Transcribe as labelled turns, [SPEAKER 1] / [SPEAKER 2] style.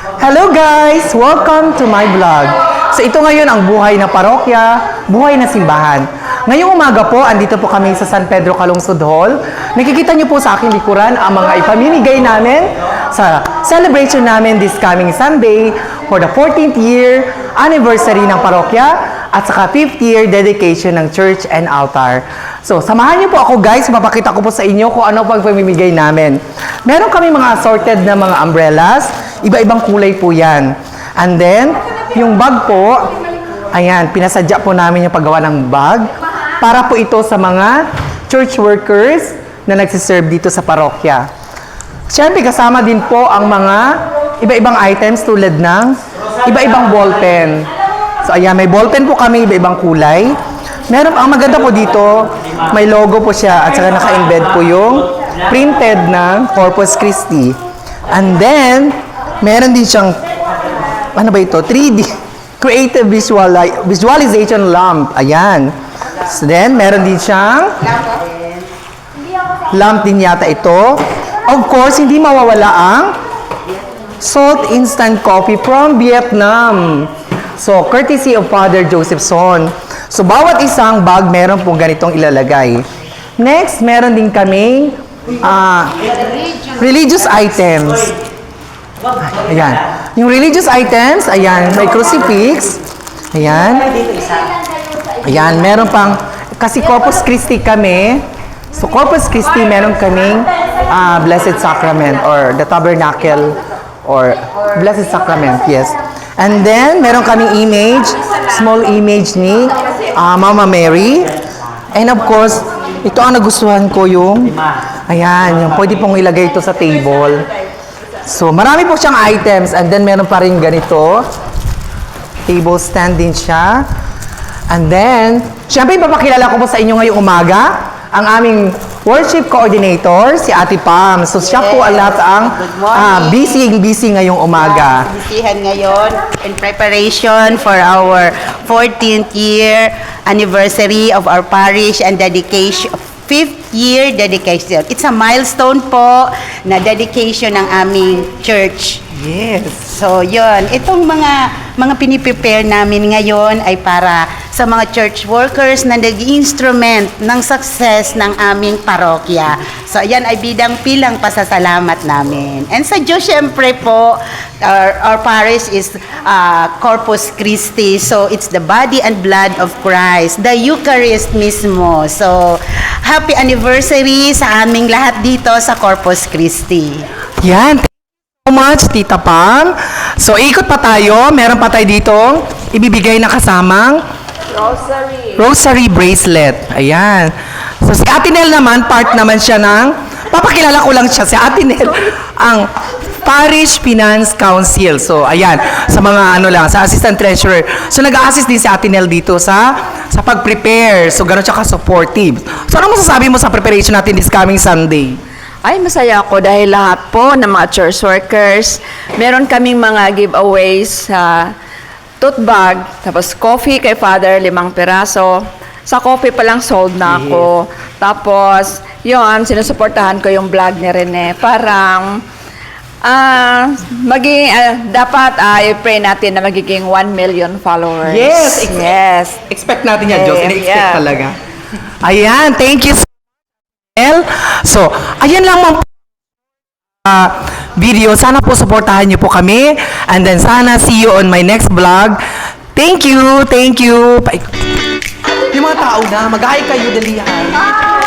[SPEAKER 1] Hello guys! Welcome to my vlog. So ito ngayon ang buhay na parokya, buhay na simbahan. Ngayong umaga po, andito po kami sa San Pedro Calungsod Hall. Nakikita niyo po sa aking likuran ang mga ipamimigay namin sa celebration namin this coming Sunday for the 14th year anniversary ng parokya at saka 5th year dedication ng church and altar. So, samahan niyo po ako guys, mapakita ko po sa inyo kung ano pang pamimigay namin. Meron kami mga assorted na mga umbrellas, iba-ibang kulay po yan. And then, yung bag po, ayan, pinasadya po namin yung paggawa ng bag para po ito sa mga church workers na nagsiserve dito sa parokya. Siyempre, kasama din po ang mga iba-ibang items tulad ng iba-ibang ballpen. So, ayan, may ballpen po kami, iba-ibang kulay. Meron, ang maganda po dito, may logo po siya at saka naka-embed po yung printed ng Corpus Christi. And then, meron din siyang, ano ba ito? 3D, Creative Visualization Lamp. Ayan. So then, meron din siyang lamp din yata ito. Of course, hindi mawawala ang salt instant coffee from Vietnam. So, courtesy of Father Joseph Son. So, bawat isang bag, meron pong ganitong ilalagay. Next, meron din kaming religious items. Ayan. Yung religious items, ayan, may crucifix. Ayan. Ayan, meron pang, kasi Corpus Christi kami. So, Corpus Christi, meron kaming Blessed Sacrament or the Tabernacle or Blessed Sacrament, yes. And then, meron kaming image, small image ni Mama Mary. And of course, ito ang nagustuhan ko yung, ayan, yung pwede pong ilagay ito sa table. So, marami po siyang items. And then, meron pa rin ganito. Table stand din siya. And then, syempre, ipapakilala ko po sa inyo ngayong umaga ang aming worship coordinator, si Ate Pam. So, siya po alat ang busy ngayong umaga.
[SPEAKER 2] Bisihan ngayon in preparation for our 14th year anniversary of our parish and dedication, 5th year dedication. It's a milestone po na dedication ng aming church.
[SPEAKER 1] Yes.
[SPEAKER 2] So, yun. Itong mga piniprepare namin ngayon ay para sa mga church workers na nag-instrument ng success ng aming parokya. So, yan ay bidang pilang pasasalamat namin. And sa Diyos, syempre po, our parish is Corpus Christi. So, it's the body and blood of Christ. The Eucharist mismo. So, happy anniversary sa aming lahat dito sa Corpus Christi.
[SPEAKER 1] Yan. So much, Tita Pam. So, ikot pa tayo. Meron pa tayo dito ibibigay na kasamang rosary bracelet. Ayan. So, si Ate Nel naman, part naman siya ng, papakilala ko lang siya, si Ate Nel, ang Parish Finance Council. So, ayan, sa mga ano lang, sa Assistant Treasurer. So, nag-a-assist din si Ate Nel dito sa pag-prepare. So, gano'n siya ka-supportive. So, ano masasabi mo sa preparation natin this coming Sunday?
[SPEAKER 3] Ay, masaya ako dahil lahat po ng mga church workers, meron kaming mga giveaways sa tote bag, tapos coffee kay Father, 5 piraso. Sa coffee pa lang sold na ako. Tapos, yun, sinusuportahan ko yung vlog ni Rene. Parang, dapat i-pray natin na magiging 1 million followers.
[SPEAKER 1] Yes!
[SPEAKER 3] Yes.
[SPEAKER 1] Expect natin yan, Diyos.
[SPEAKER 3] Yeah,
[SPEAKER 1] Ina-expect
[SPEAKER 3] yeah.
[SPEAKER 1] talaga. Ayan, thank you so much. So, ayan lang mga video. Sana po supportahan niyo po kami. And then, sana see you on my next vlog. Thank you, thank you. Yung mga tao na, mag-hi kayo, dali hi.